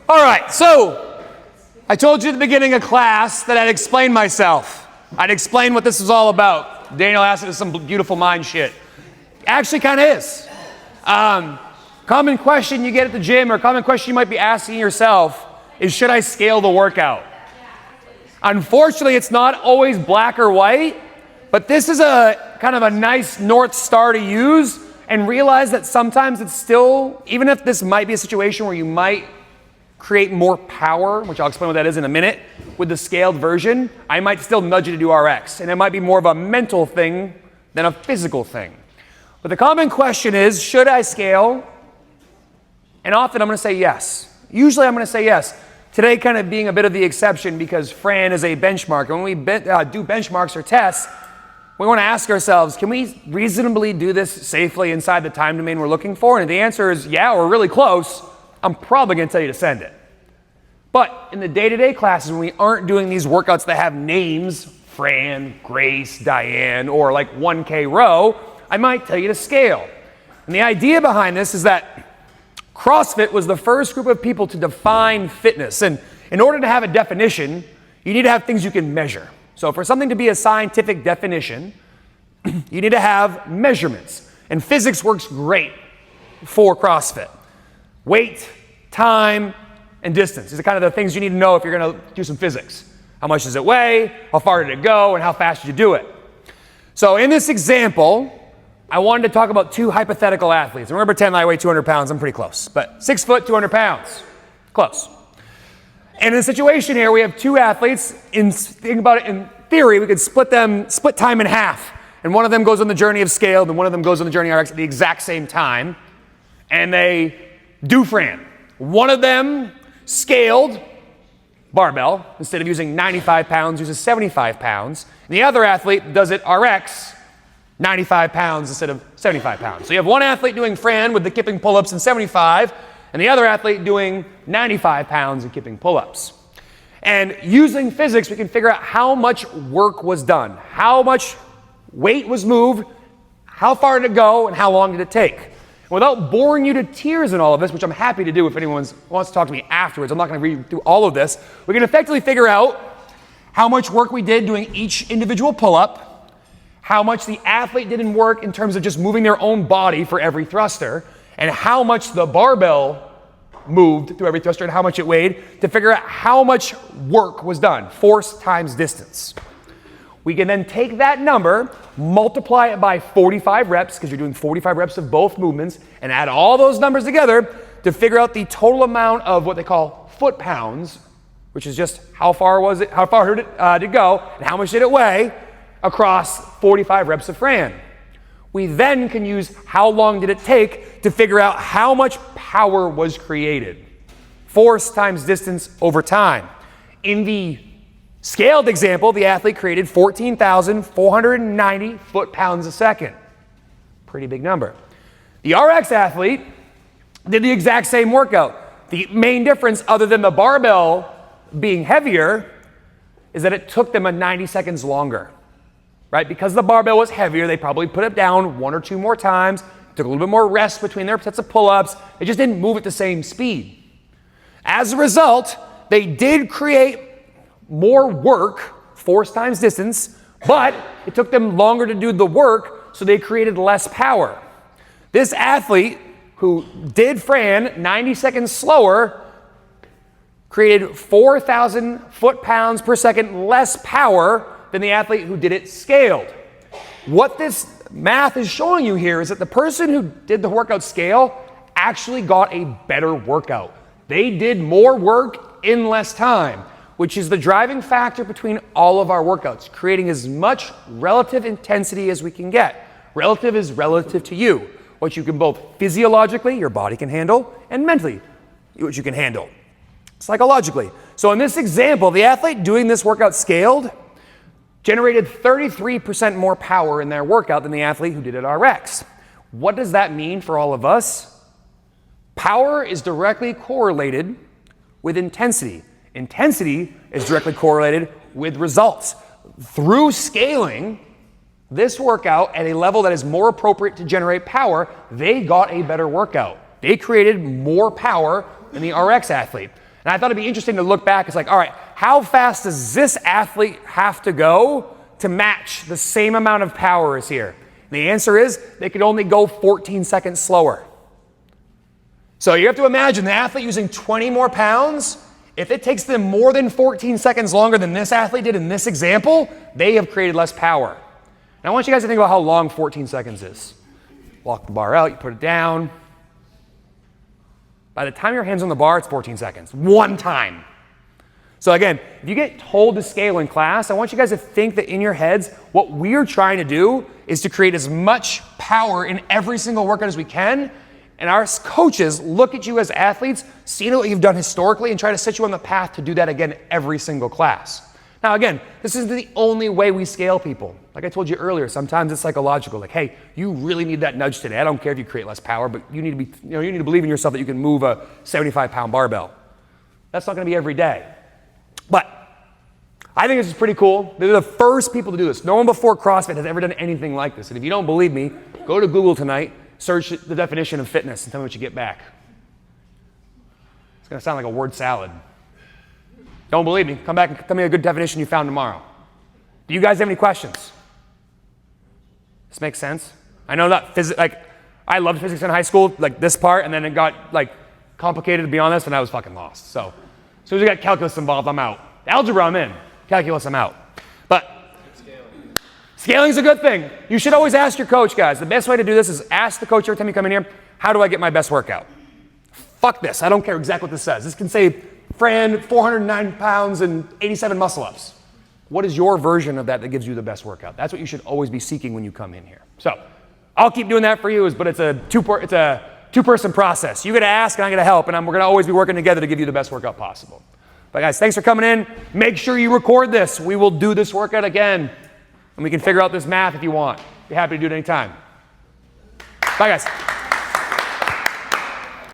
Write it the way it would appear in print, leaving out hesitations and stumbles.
All right, so I told you at the beginning of class that I'd explain myself. I'd explain what this is all about. Daniel asked us some beautiful mind shit. Actually kind of is. Common question you get at the gym, or common question you might be asking yourself is, should I scale the workout? Unfortunately, it's not always black or white, but this is a kind of a nice North Star to use and realize that sometimes it's still, even if this might be a situation where you might create more power, which I'll explain what that is in a minute, with the scaled version, I might still nudge you to do RX. And it might be more of a mental thing than a physical thing. But the common question is, should I scale? And often I'm going to say yes. Usually I'm going to say yes. Today kind of being a bit of the exception because Fran is a benchmark. And when we do benchmarks or tests, we want to ask ourselves, can we reasonably do this safely inside the time domain we're looking for? And if the answer is yeah, or really close, I'm probably going to tell you to send it. But in the day-to-day classes, when we aren't doing these workouts that have names, Fran, Grace, Diane, or like 1K row, I might tell you to scale. And the idea behind this is that CrossFit was the first group of people to define fitness. And in order to have a definition, you need to have things you can measure. So for something to be a scientific definition, you need to have measurements. And physics works great for CrossFit. Weight, time, and distance. These are kind of the things you need to know if you're going to do some physics. How much does it weigh? How far did it go? And how fast did you do it? So in this example, I wanted to talk about two hypothetical athletes. Remember, pretend I weigh 200 pounds. I'm pretty close. But 6 foot, 200 pounds. Close. And in the situation here, we have two athletes. Think about it in theory, we could split time in half. And one of them goes on the journey of scale, and one of them goes on the journey of RX at the exact same time. And they do Fran. One of them scaled barbell. Instead of using 95 pounds, uses 75 pounds. And the other athlete does it RX, 95 pounds instead of 75 pounds. So you have one athlete doing Fran with the kipping pull-ups and 75, and the other athlete doing 95 pounds and kipping pull-ups. And using physics, we can figure out how much work was done, how much weight was moved, how far did it go, and how long did it take. And without boring you to tears in all of this, which I'm happy to do if anyone wants to talk to me afterwards, I'm not going to read through all of this, we can effectively figure out how much work we did doing each individual pull-up, how much the athlete did in work in terms of just moving their own body for every thruster, and how much the barbell moved through every thruster and how much it weighed to figure out how much work was done, force times distance. We can then take that number, multiply it by 45 reps, because you're doing 45 reps of both movements, and add all those numbers together to figure out the total amount of what they call foot-pounds, which is just how far did it go, and how much did it weigh across 45 reps of Fran. We then can use how long did it take to figure out how much power was created. Force times distance over time. In the scaled example, the athlete created 14,490 foot-pounds a second. Pretty big number. The RX athlete did the exact same workout. The main difference, other than the barbell being heavier, is that it took them 90 seconds longer. Right? Because the barbell was heavier, they probably put it down 1 or 2 more times, took a little bit more rest between their sets of pull-ups. They just didn't move at the same speed. As a result, they did create more work, force times distance, but it took them longer to do the work, so they created less power. This athlete who did Fran 90 seconds slower created 4,000 foot-pounds per second less power than the athlete who did it scaled. What this math is showing you here is that the person who did the workout scale actually got a better workout. They did more work in less time, which is the driving factor between all of our workouts, creating as much relative intensity as we can get. Relative is relative to you, what you can both physiologically, your body can handle, and mentally, what you can handle, psychologically. So in this example, the athlete doing this workout scaled generated 33% more power in their workout than the athlete who did it RX. What does that mean for all of us? Power is directly correlated with intensity. Intensity is directly correlated with results. Through scaling this workout at a level that is more appropriate to generate power, they got a better workout. They created more power than the RX athlete. And And I thought it'd be interesting to look back. It's like, all right, how fast does this athlete have to go to match the same amount of power as here? And the answer is they could only go 14 seconds slower. So you have to imagine the athlete using 20 more pounds, if it takes them more than 14 seconds longer than this athlete did in this example, they have created less power. And I want you guys to think about how long 14 seconds is. Walk the bar out, you put it down. By the time your hand's on the bar, it's 14 seconds. One time. So again, if you get told to scale in class, I want you guys to think that in your heads, what we're trying to do is to create as much power in every single workout as we can. And our coaches look at you as athletes, see what you've done historically, and try to set you on the path to do that again every single class. Now again, this isn't the only way we scale people. Like I told you earlier, sometimes it's psychological. Like, hey, you really need that nudge today. I don't care if you create less power, but you need to believe in yourself that you can move a 75-pound barbell. That's not going to be every day. But I think this is pretty cool. They're the first people to do this. No one before CrossFit has ever done anything like this. And if you don't believe me, go to Google tonight, search the definition of fitness, and tell me what you get back. It's going to sound like a word salad. Don't believe me? Come back and tell me a good definition you found tomorrow. Do you guys have any questions? This makes sense? I know that I loved physics in high school, like this part, and then it got complicated, to be honest, and I was fucking lost. So as soon as we got calculus involved, I'm out. Algebra, I'm in. Calculus, I'm out. But scaling's a good thing. You should always ask your coach, guys. The best way to do this is ask the coach every time you come in here, how do I get my best workout? Fuck this. I don't care exactly what this says. This can say, Fran, 409 pounds and 87 muscle-ups. What is your version of that gives you the best workout? That's what you should always be seeking when you come in here. So I'll keep doing that for you, but it's a two-person process. You got to ask and I got to help, and we're going to always be working together to give you the best workout possible. But guys, thanks for coming in. Make sure you record this. We will do this workout again, and we can figure out this math if you want. Be happy to do it anytime. Bye, guys.